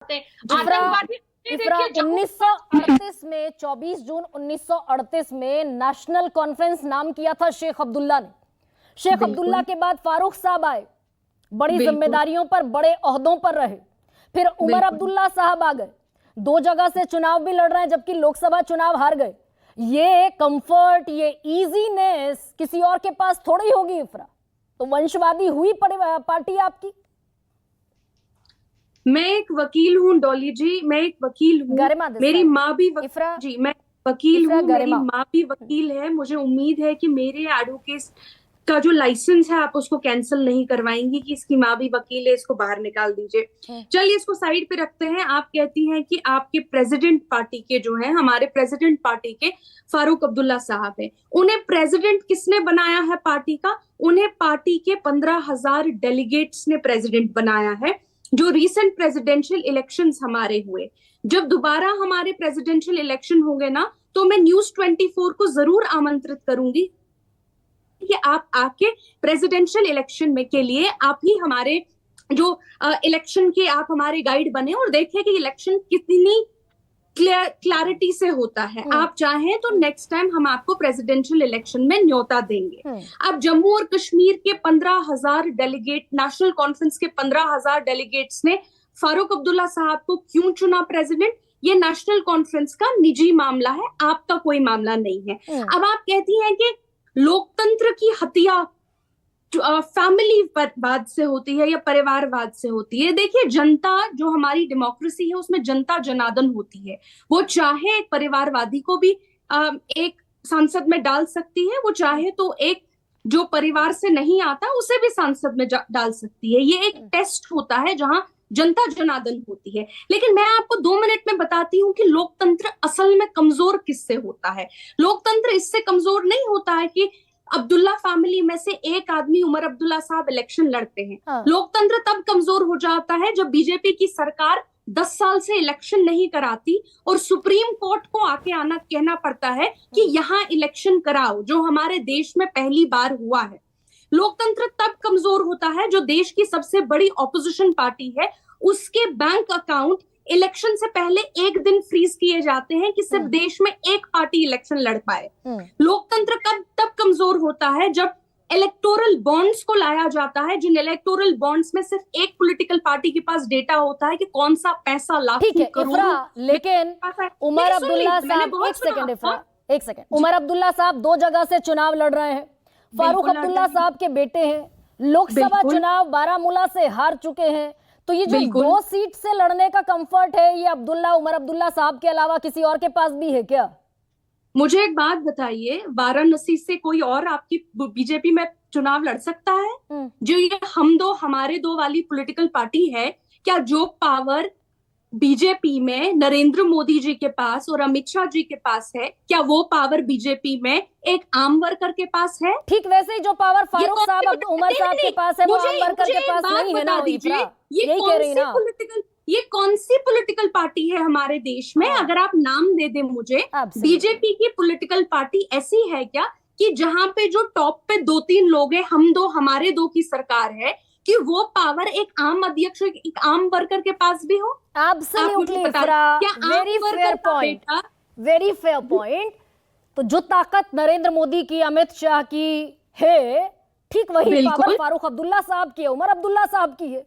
चाहते हैं। आतंकवादी इफ्रा 1938 में 24 जून 1938 में नेशनल कॉन्फ्रेंस नाम किया था शेख अब्दुल्ला ने। शेख अब्दुल्ला के बाद फारूक साहब आए, बड़ी जिम्मेदारियों पर, बड़े ओहदों पर रहे। फिर उमर अब्दुल्ला साहब आ गए, 2 जगह से चुनाव भी लड़ रहे हैं, जबकि लोकसभा चुनाव हार गए। ये कंफर्ट, ये इजीनेस किसी और के पास थोड़ी होगी इफ्रा। तो वंशवादी हुई पार्टी आपकी। मैं एक वकील हूँ डॉली जी, मैं एक वकील हूँ, मेरी माँ भी जी मैं वकील हूँ, मेरी माँ भी वकील है। मुझे उम्मीद है कि मेरे एडवोकेट का जो लाइसेंस है आप उसको कैंसिल नहीं करवाएंगी कि इसकी माँ भी वकील है, इसको बाहर निकाल दीजिए। चलिए इसको साइड पे रखते हैं। आप कहती हैं कि आपके प्रेसिडेंट पार्टी के जो है, हमारे प्रेसिडेंट पार्टी के फारूक अब्दुल्ला साहब है, उन्हें प्रेसिडेंट किसने बनाया है पार्टी का? उन्हें पार्टी के 15,000 डेलीगेट्स ने प्रेसिडेंट बनाया है। जो रीसेंट प्रेसिडेंशियल इलेक्शंस हमारे हुए, जब दोबारा हमारे प्रेसिडेंशियल इलेक्शन होंगे ना, तो मैं न्यूज 24 को जरूर आमंत्रित करूंगी कि आप आके प्रेसिडेंशियल इलेक्शन में के लिए आप ही हमारे जो इलेक्शन के आप हमारे गाइड बने और देखें कि इलेक्शन कितनी क्लैरिटी से होता है। आप चाहें तो नेक्स्ट टाइम हम आपको प्रेसिडेंशियल इलेक्शन में न्योता देंगे। अब जम्मू और कश्मीर के 15,000 डेलीगेट, नेशनल कॉन्फ्रेंस के 15,000 डेलीगेट्स ने फारूक अब्दुल्ला साहब को क्यों चुना प्रेसिडेंट? ये नेशनल कॉन्फ्रेंस का निजी मामला है, आपका कोई मामला नहीं है। अब आप कहती हैं कि लोकतंत्र की हत्या फैमिलीवाद से होती है या परिवारवाद से होती है। देखिए, जनता, जो हमारी डेमोक्रेसी है उसमें जनता जनार्दन होती है। वो चाहे एक परिवारवादी को भी एक सांसद में डाल सकती है, वो चाहे तो एक जो परिवार से नहीं आता उसे भी सांसद में डाल सकती है। ये एक टेस्ट होता है जहां जनता जनार्दन होती है। लेकिन मैं आपको 2 मिनट में बताती हूँ कि लोकतंत्र असल में कमजोर किससे होता है। लोकतंत्र इससे कमजोर नहीं होता है कि अब्दुल्ला फैमिली में से एक आदमी, उमर अब्दुल्ला साहब, इलेक्शन लड़ते हैं। लोकतंत्र तब कमजोर हो जाता है जब बीजेपी की सरकार 10 साल से इलेक्शन नहीं कराती और सुप्रीम कोर्ट को आके आना कहना पड़ता है कि यहाँ इलेक्शन कराओ, जो हमारे देश में पहली बार हुआ है। लोकतंत्र तब कमजोर होता है जो देश की सबसे बड़ी ऑपोजिशन पार्टी है, उसके बैंक अकाउंट इलेक्शन से पहले एक दिन फ्रीज किए जाते हैं कि सिर्फ देश में एक पार्टी इलेक्शन लड़ पाए। लोकतंत्र तब कमजोर होता है जब इलेक्टोरल बॉन्ड्स को लाया जाता है, जिन इलेक्टोरल बॉन्ड्स में सिर्फ एक पॉलिटिकल पार्टी के पास डेटा होता है कि कौन सा पैसा लाखों करोड़ों। लेकिन उमर अब्दुल्ला साहब, एक सेकंड, उमर अब्दुल्ला साहब 2 जगह से चुनाव लड़ रहे हैं। फारूक अब्दुल्ला साहब के बेटे हैं, लोकसभा चुनाव बारामूला से हार चुके हैं। तो ये जो 2 सीट से लड़ने का कंफर्ट है, ये अब्दुल्ला, उमर अब्दुल्ला साहब के अलावा किसी और के पास भी है क्या? मुझे एक बात बताइए, वाराणसी से कोई और आपकी बीजेपी में चुनाव लड़ सकता है? जो ये हम दो हमारे दो वाली पॉलिटिकल पार्टी है, क्या जो पावर बीजेपी में नरेंद्र मोदी जी के पास और अमित शाह जी के पास है, क्या वो पावर बीजेपी में एक आम वर्कर के पास है? ठीक वैसे ही जो पावर फारूक साहब, उमर साहब के पास है, वो आम वर्कर के पास नहीं है ना। यही कह रही ना। ये कौन सी पॉलिटिकल पार्टी है हमारे देश में? अगर आप नाम दे दे मुझे। बीजेपी की पॉलिटिकल पार्टी ऐसी है क्या कि जहां पे जो टॉप पे 2-3 लोग हैं, हम दो हमारे दो की सरकार है, कि वो पावर एक आम अध्यक्ष, एक आम वर्कर के पास भी हो? Absolutely, very fair point. तो जो ताकत नरेंद्र मोदी की, अमित शाह की है, ठीक वही पावर फारूक अब्दुल्ला साहब की है, उमर अब्दुल्ला साहब की है।